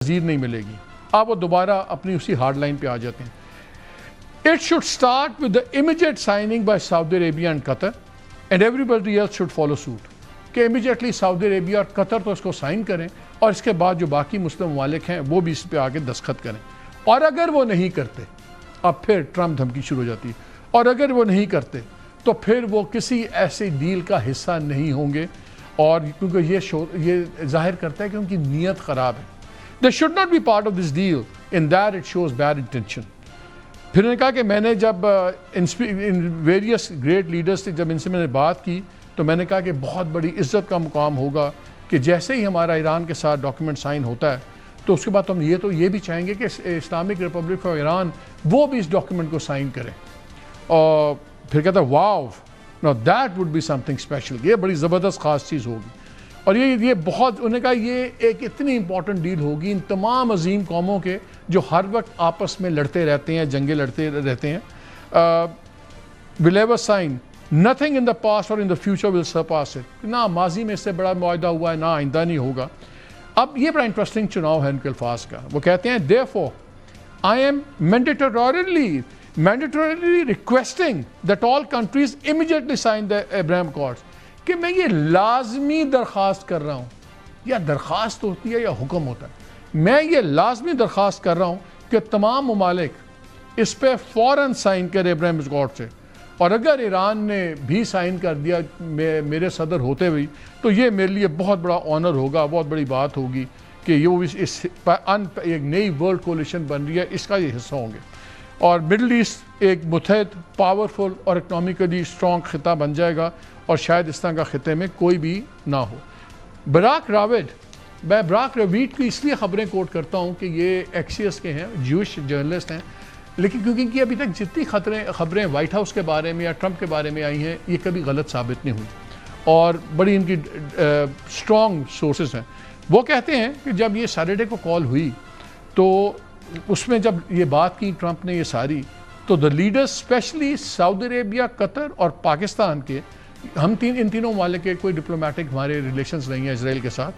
मज़ीद नहीं मिलेगी। अब वो दोबारा अपनी उसी हार्ड लाइन पे आ जाते हैं। It should start with the immediate signing by Saudi Arabia and Qatar and everybody else should follow suit, कि इमीडिएटली सऊदी अरेबिया और कतर तो इसको साइन करें और इसके बाद जो बाकी मुस्लिम ममालिक हैं वो भी इस पर आके दस्तखत करें। और अगर वो नहीं करते, अब फिर ट्रम्प धमकी शुरू हो जाती है, और अगर वो नहीं करते तो फिर वो किसी ऐसे डील का हिस्सा नहीं होंगे। और क्योंकि ये जाहिर करता है कि उनकी नीयत ख़राब है। They should not be part of this deal in that it shows bad intention. फिर उन्होंने कहा कि मैंने जब इन वेरियस ग्रेट लीडर्स से जब इनसे मैंने बात की तो मैंने कहा कि बहुत बड़ी इज्जत का मुकाम होगा कि जैसे ही हमारा ईरान के साथ डॉक्यूमेंट साइन होता है तो उसके बाद हम ये भी चाहेंगे कि इस्लामिक रिपब्लिक ऑफ ईरान वो भी इस डॉक्यूमेंट को साइन करें। और फिर कहता है wow, no that would be something special, ये बड़ी ज़बरदस्त ख़ास चीज़ होगी। और ये बहुत, उन्होंने कहा ये एक इतनी इंपॉर्टेंट डील होगी इन तमाम अजीम कौमों के जो हर वक्त आपस में लड़ते रहते हैं, जंगे लड़ते रहते हैं। Will ever sign nothing in the past और in the future will surpass it, ना माजी में इससे बड़ा मुआहदा हुआ है ना आइंदा नहीं होगा। अब ये बड़ा इंटरेस्टिंग चुनाव है उनके अल्फाज का। वो कहते हैं therefore I am mandatorily requesting that all countries immediately sign the Abraham Accords, कि मैं ये लाजमी दरख्वास्त कर रहा हूँ, या दरख्वास्त होती है या हुक्म होता है, मैं ये लाजमी दरख्वास्त कर रहा हूँ कि तमाम ममालिक इस पर फ़ौरन साइन करें अब्राहम अकॉर्ड से। और अगर ईरान ने भी साइन कर दिया मेरे सदर होते हुए तो ये मेरे लिए बहुत बड़ा ऑनर होगा, बहुत बड़ी बात होगी कि ये इस एक नई वर्ल्ड कोलिशन बन रही है, इसका ये हिस्सा होंगे। और मिडल ईस्ट एक मुत्तहद, पावरफुल और इकनॉमिकली स्ट्रॉन्ग खिता बन जाएगा और शायद इस तरह का खिते में कोई भी ना हो। बराक राविड, मैं बराक रवीड की इसलिए ख़बरें कोट करता हूँ कि ये एक्सियस के हैं, ज्यूश जर्नलिस्ट हैं, लेकिन क्योंकि इनकी अभी तक जितनी ख़बरें वाइट हाउस के बारे में या ट्रंप के बारे में आई हैं ये कभी गलत साबित नहीं हुई और बड़ी इनकी स्ट्रॉन्ग सोर्सेज हैं। वो कहते हैं कि जब ये सैटरडे को कॉल हुई तो उसमें जब ये बात की ट्रंप ने ये सारी, तो the leaders specially Saudi Arabia, Qatar और पाकिस्तान के, हम इन तीनों ममालिक के कोई डिप्लोमेटिक हमारे रिलेशंस नहीं है इसराइल के साथ,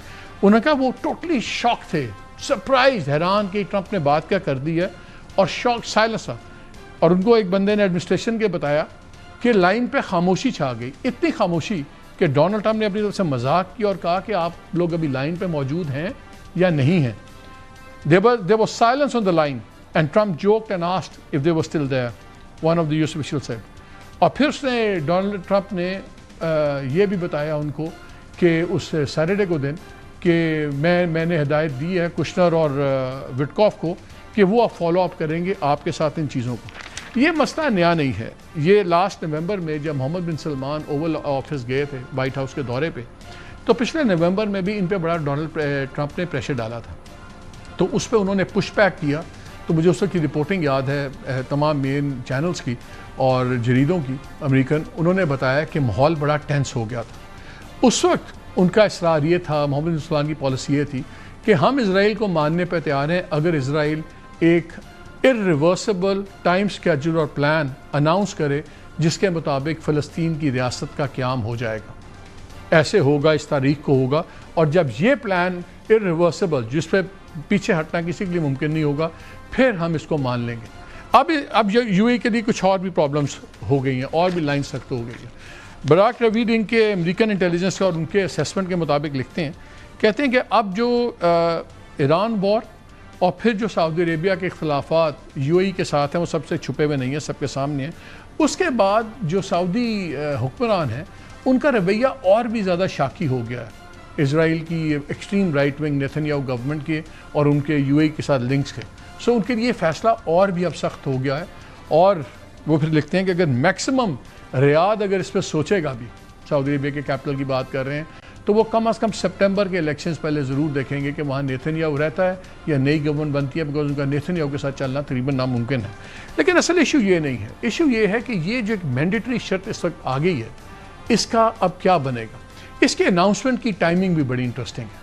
उन्होंने कहा वो टोटली शॉक थे, सरप्राइज, हैरान कि ट्रंप ने बात क्या कर दी है, और शॉक साइलेंस। और उनको एक बंदे ने एडमिनिस्ट्रेशन के बताया कि लाइन पे खामोशी छा गई, इतनी खामोशी कि डोनाल्ड ट्रंप ने अपनी तरफ से मजाक किया और कहा कि आप लोग अभी लाइन पे मौजूद हैं या नहीं हैं। There was silence on the line and Trump joked and asked if they were still there, one of the US officials said. और फिर उसने डोनाल्ड ट्रंप ने ये भी बताया उनको कि उस सैटरडे को दिन कि मैंने हिदायत दी है कुशनर और विटकॉफ को कि वो अब फॉलो अप करेंगे आपके साथ इन चीज़ों को। ये मसला नया नहीं है, ये लास्ट नवंबर में जब मोहम्मद बिन सलमान ओवल ऑफिस गए थे वाइट हाउस के दौरे पे, तो पिछले नवंबर में भी इन पे बड़ा डोनाल्ड ट्रंप ने प्रेशर डाला था, तो उस पर उन्होंने पुश बैक किया। तो मुझे उस वक्त की रिपोर्टिंग याद है तमाम मेन चैनल्स की और जरीदों की अमेरिकन, उन्होंने बताया कि माहौल बड़ा टेंस हो गया था। उस वक्त उनका इसरार ये था, मोहम्मद बिन सलमान की पॉलिसी ये थी कि हम इसराइल को मानने पर तैयार हैं अगर इसराइल एक इर्रिवर्सिबल टाइम स्केड्यूल और प्लान अनाउंस करे जिसके मुताबिक फ़लस्तीन की रियासत का क़याम हो जाएगा, ऐसे होगा, इस तारीख को होगा। और जब ये प्लान इर्रिवर्सिबल, जिस पर पीछे हटना किसी के लिए मुमकिन नहीं होगा, फिर हम इसको मान लेंगे। अब यूएई के लिए कुछ और भी प्रॉब्लम्स हो गई हैं और भी लाइन सख्त हो गई है। बराक रवीड इनके अमेरिकन इंटेलिजेंस और उनके असेसमेंट के मुताबिक लिखते हैं, कहते हैं कि अब जो ईरान वॉर और फिर जो सऊदी अरेबिया के इख्तलाफात यूएई के साथ हैं वो सबसे छुपे हुए नहीं हैं, सबके सामने हैं। उसके बाद जो सऊदी हुक्मरान हैं उनका रवैया और भी ज़्यादा शाकी हो गया है इसराइल की extreme right wing Netanyahu government के और उनके यूएई के साथ लिंक्स के। सो उनके लिए फ़ैसला और भी अब सख्त हो गया है। और वो फिर लिखते हैं कि अगर मैक्सिमम रियाद अगर इस पर सोचेगा भी, सऊदी अरेबिया के कैपिटल की बात कर रहे हैं, तो वो कम अज़ कम सितंबर के इलेक्शंस पहले ज़रूर देखेंगे कि वहाँ नेतन्याहू रहता है या नई गवर्नमेंट बनती है, बिकॉज उनका नेतन्याहू के साथ चलना तकरीबन नामुमकिन है। लेकिन असल इशू ये नहीं है, इशू ये है कि ये जो एक मैंडेटरी शर्त इस वक्त आ गई है, इसका अब क्या बनेगा। इसके अनाउंसमेंट की टाइमिंग भी बड़ी इंटरेस्टिंग है।